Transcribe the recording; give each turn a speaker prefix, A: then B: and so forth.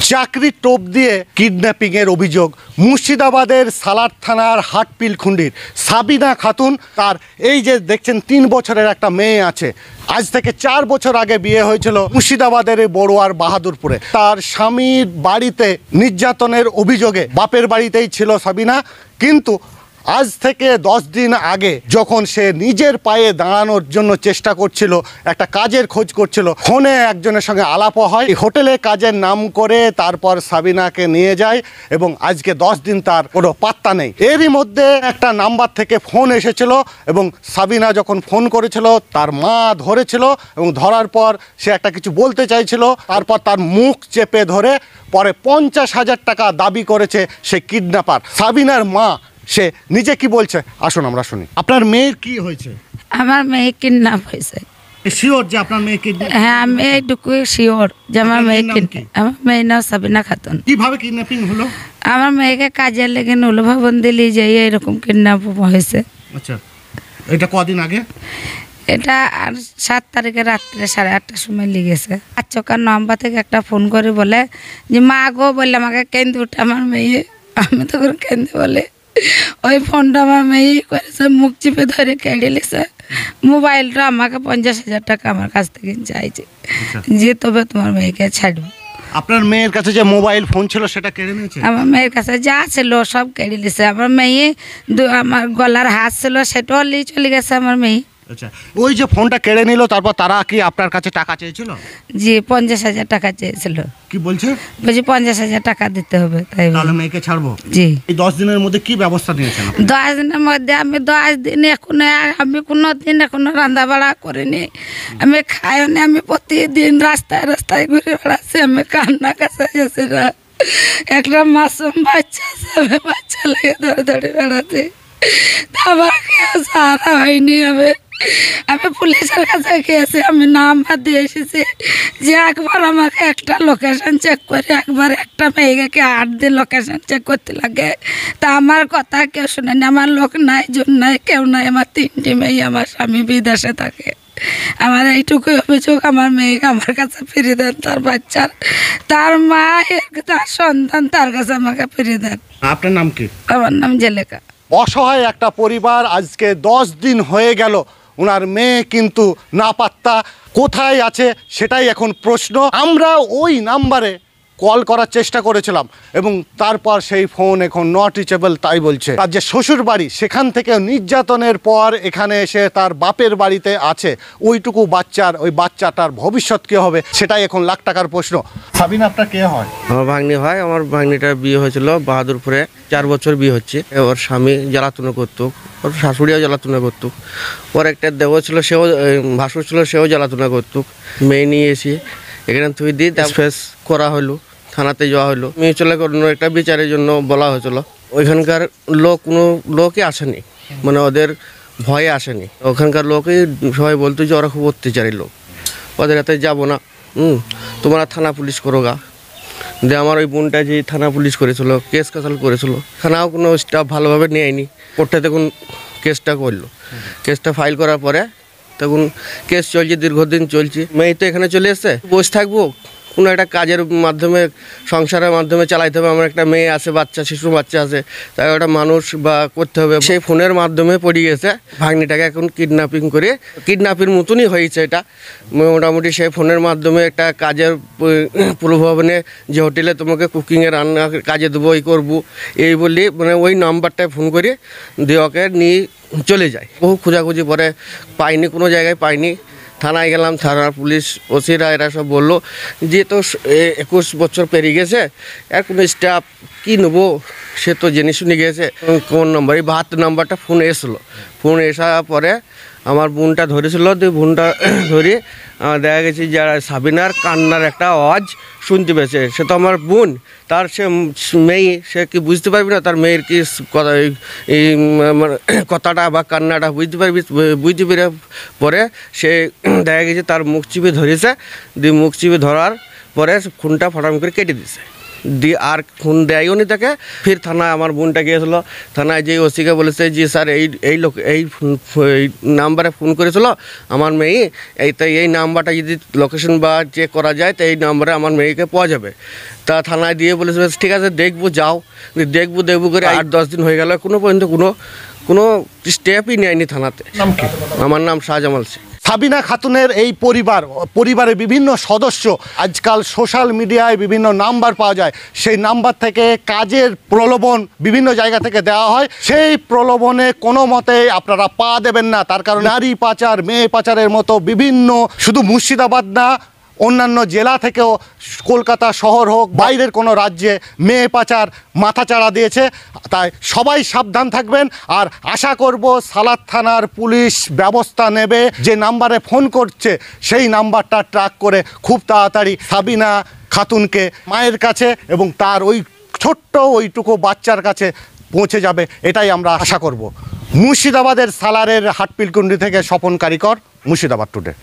A: চাকরির টোপ দিয়ে কিডন্যাপিং এর অভিযোগ মুর্শিদাবাদের সালার থানার হাটপিল খুন্ডির সাবিনা খাতুন। তার এই যে দেখছেন 3 বছরের একটা মেয়ে আছে। আজ থেকে 4 বছর আগে বিয়ে হয়েছিল মুর্শিদাবাদের বড়ুয়ার বাহাদুরপুরে। তার স্বামীর বাড়িতে নির্যাতনের অভিযোগে বাপের বাড়িতেই ছিল সাবিনা, কিন্তু আজ থেকে 10 দিন আগে যখন সে নিজের পায়ে দাঁড়ানোর জন্য চেষ্টা করছিল, একটা কাজের খোঁজ করছিল, ফোনে একজনের সঙ্গে আলাপ হয়, হোটেলে কাজের নাম করে তারপর সাবিনাকে নিয়ে যায় এবং আজকে 10 দিন তার কোনো পাত্তা নেই। এরই মধ্যে একটা নাম্বার থেকে ফোন এসেছিল এবং সাবিনা যখন ফোন করেছিল তার মা ধরেছিল এবং ধরার পর সে একটা কিছু বলতে চাইছিল, তারপর তার মুখ চেপে ধরে পরে 50,000 টাকা দাবি করেছে সে কিডন্যাপার। সাবিনার মা সে নিজে কি বলছে আসুন আমরা শুনি। আপনার মেয়ের কি হয়েছে?
B: আমার মেয়ে কিডন্যাপ হয়েছে।
A: শিওর যে আপনার মেয়ে কিডন্যাপ?
B: হ্যাঁ, আমি এইটুকু শিওর যে আমার মেয়ে আমার মেয়ের নাম সাবিনা খাতুন।
A: কিভাবে কিডন্যাপিং হলো?
B: আমার মেয়েকে কাজে লেগে নুলভবন দিলি যাই এরকম কিডন্যাপ হয়েছে।
A: আচ্ছা, এটা কদিন আগে?
B: এটা আর 7 তারিখে রাত্রে 8:30টার সময় লেগেছে। চকার নম্বর থেকে একটা ফোন করে বলে যে মা গো বললে আমাকে কেন্দ্র উঠে আমার মেয়ে। আমি তখন কেন্দ্রে বলে ওই ফোনটা আমার মেয়ে করেছে, মুখ চিপে ধরে কেড়ে নিয়েছে। মোবাইলটা আমাকে 50,000 টাকা আমার কাছ থেকে চাইছে যে তবে তোমার মেয়েকে ছাড়বো।
A: আপনার মেয়ের কাছে যে মোবাইল ফোন ছিল সেটা কেড়ে নিয়েছে?
B: আমার মেয়ের কাছে যা ছিল সব কেড়ে নিয়েছে। আমার মেয়ে আমার গলার হাত ছিল সেটাও নিয়ে চলে গেছে আমার মেয়ে।
A: আচ্ছা, ওই যে ফোনটা কেড়ে নিল তারপর তারা কি আপনার কাছে টাকা চেয়েছিল?
B: জি, 50,000 টাকা চেয়েছিল।
A: কি বলছে?
B: বলছি 50,000 টাকা দিতে হবে। তাই
A: তাহলে মেয়েকে ছাড়বো?
B: জি।
A: এই 10 দিনের মধ্যে কি ব্যবস্থা নিয়েছেন?
B: 10 দিনের মধ্যে আমি 10 দিন আমি কোনো দিন এখনো রান্না বাড়া করিনি, আমি খাইও নি। আমি প্রতিদিন রাস্তায় রাস্তায় ঘুরে বেড়াচ্ছি, আমি কান্না কাছে গেছি না। একটা মাসুম বাচ্চা আছে, বাচ্চা লাগে ধরে ধরে বেড়াচ্ছি, আমার কেউ সারা হয়নি। আমি পুলিশের কাছে গিয়েছি, আমি নাম্বার দিয়ে এসেছি যে একবার আমাকে একটা লোকেশন চেক করে একবার একটা মেয়েকে 8 দিন লোকেশন চেক করতে লাগে। তা আমার কথা কেউ শুনেনি, আমার লোক নাই, জন নাই, কেউ নাই। আমার 3টি মেয়ে, আমার স্বামী বিদেশে থাকে। আমার এইটুকুই অভিযোগ, আমার মেয়েকে আমার কাছে ফিরিয়ে দেন, তার বাচ্চার তার মা তার সন্তান তার কাছে আমাকে ফিরিয়ে দেন।
A: আপনার নাম কি?
B: আমার নাম জেলেকা।
A: অসহায় একটা পরিবার, আজকে 10 দিন হয়ে গেল, ওনার মেয়ে কিন্তু না পাত্তা, কোথায় আছে সেটাই এখন প্রশ্ন। আমরা ওই নাম্বারে কল করার চেষ্টা করেছিলাম এবং তারপর সেই ফোন এখন নট রিচেবল তাই বলছে। তার যে শ্বশুর বাড়ি সেখান থেকে নির্যাতনের পর এখানে এসে তার বাপের বাড়িতে আছে, ওইটুকু বাচ্চার, ওই বাচ্চাটার ভবিষ্যৎ কী হবে সেটাই এখন লাখ টাকার প্রশ্ন। সাবিনা আপনার কে হয়?
C: আমার ভাগ্নি হয়। আমার ভাগ্নিটার বিয়ে হয়েছিল বাহাদুরপুরে, 4 বছর বিয়ে হচ্ছে। ওর স্বামী জ্বালাতনা করতো, ওর শাশুড়িও জ্বালাতনা করতো, ওর একটা দেব ছিল সেও ভাসুর ছিল সেও জ্বালাতনা করতো। মেয়ে নিয়ে এসে এখানে তুই দিই ফেস করা হলো, থানাতে যাওয়া হলো, মিউচুয়াল কোনো একটা বিচারের জন্য বলা হয়েছিল। ওইখানকার কোনো লোকই আসেনি, মানে ওদের ভয়ে আসেনি। ওখানকার লোকই সবাই বলতো যে ওরা খুব অত্যাচারী লোক, ওদের হাতে যাবো না, তোমরা থানা পুলিশ করো গা। দিয়ে আমার ওই বোনটা যে থানা পুলিশ করেছিল, কেস কাসাল করেছিল, থানাও কোনো স্টাফ ভালোভাবে নেয়নি। কোর্টে তখন কেসটা করলো, কেসটা ফাইল করার পরে তখন কেস চলছে, দীর্ঘদিন চলছে। মেয়ে তো এখানে চলে এসছে, বসে থাকবো, কোনো একটা কাজের মাধ্যমে, সংসারের মাধ্যমে চালাইতে হবে। আমার একটা মেয়ে আছে, বাচ্চা, শিশু বাচ্চা আছে, তাই ওটা মানুষ বা করতে হবে। সেই ফোনের মাধ্যমে পড়ে গেছে। ভাগ্নিটাকে এখন কিডন্যাপিং করে, কিডন্যাপের মতনই হয়েছে এটা। মোটামুটি সেই ফোনের মাধ্যমে একটা কাজের প্রলোভনে যে হোটেলে তোমাকে কুকিংয়ে রান্না কাজে দেবো, এই করবো, এই বলি মানে ওই নাম্বারটায় ফোন করে দিয়ে ওকে নিয়ে চলে যায়। বহু খোঁজাখুঁজি পরে পাইনি, কোনো জায়গায় পাইনি। থানায় গেলাম, থানার পুলিশ ওসিরা এরা সব বললো যে তো 21 বছর পেরিয়ে গেছে, আর কোনো স্টাফ কী নেবো, সে তো জেনে শুনে গেছে। কোন নম্বর, এই 72 নম্বরটা ফোন এসেছিলো। ফোন আসার পরে আমার বোনটা ধরেছিল, দিয়ে বোনটা ধরে দেখা গেছে যারা সাবিনার কান্নার একটা আওয়াজ শুনতে পেয়েছে। সে তো আমার বোন, তার সে মেয়ে, সে কি বুঝতে পারবি না তার মেয়ের কি কথা, এই কথাটা বা কান্নাটা বুঝতে পেরে পরে সে দেখা গেছে তার মুখ চিপে ধরেছে। দিয়ে মুখ চিপে ধরার পরে ফোনটা ফটাম করে কেটে দিয়েছে। দিয়ে আর ফোন দেয়ও নি তাকে। ফির থানায় আমার বোনটা গিয়েছিল, থানায় যে ওসিকে বলেছে যে স্যার এই লোক এই নাম্বারে ফোন করেছিল আমার মেয়ে, তাই এই নাম্বারটা যদি লোকেশন বা চেক করা যায় তো এই নাম্বারে আমার মেয়েকে পাওয়া যাবে। তা থানায় দিয়ে বলেছে ঠিক আছে দেখবো, যাও। দেখবো করে 8-10 দিন হয়ে গেল, কোনো পর্যন্ত কোনো স্টেপই নেয়নি থানাতে। আমার নাম শাহজামাল শেখ।
A: সাবিনা খাতুনের এই পরিবারের বিভিন্ন সদস্য আজকাল সোশ্যাল মিডিয়ায় বিভিন্ন নাম্বার পাওয়া যায়, সেই নাম্বার থেকে কাজের প্রলোভন বিভিন্ন জায়গা থেকে দেওয়া হয়। সেই প্রলোভনে কোনো মতেই আপনারা পা দেবেন না, তার কারণ নারী পাচার, মেয়ে পাচারের মতো বিভিন্ন, শুধু মুর্শিদাবাদ না অন্যান্য জেলা থেকেও, কলকাতা শহর হোক বাইরের কোনো রাজ্যে মেয়ে পাচার মাথাচাড়া দিয়েছে। তাই সবাই সাবধান থাকবেন। আর আশা করব সালার থানার পুলিশ ব্যবস্থা নেবে, যে নাম্বারে ফোন করছে সেই নাম্বারটা ট্র্যাক করে খুব তাড়াতাড়ি সাবিনা খাতুনকে মায়ের কাছে এবং তার ওই ছোট্ট ওইটুকু বাচ্চার কাছে পৌঁছে যাবে, এটাই আমরা আশা করব। মুর্শিদাবাদের সালারের হাটপিলকুন্ডি থেকে স্বপন কারিকর, মুর্শিদাবাদ টুডে।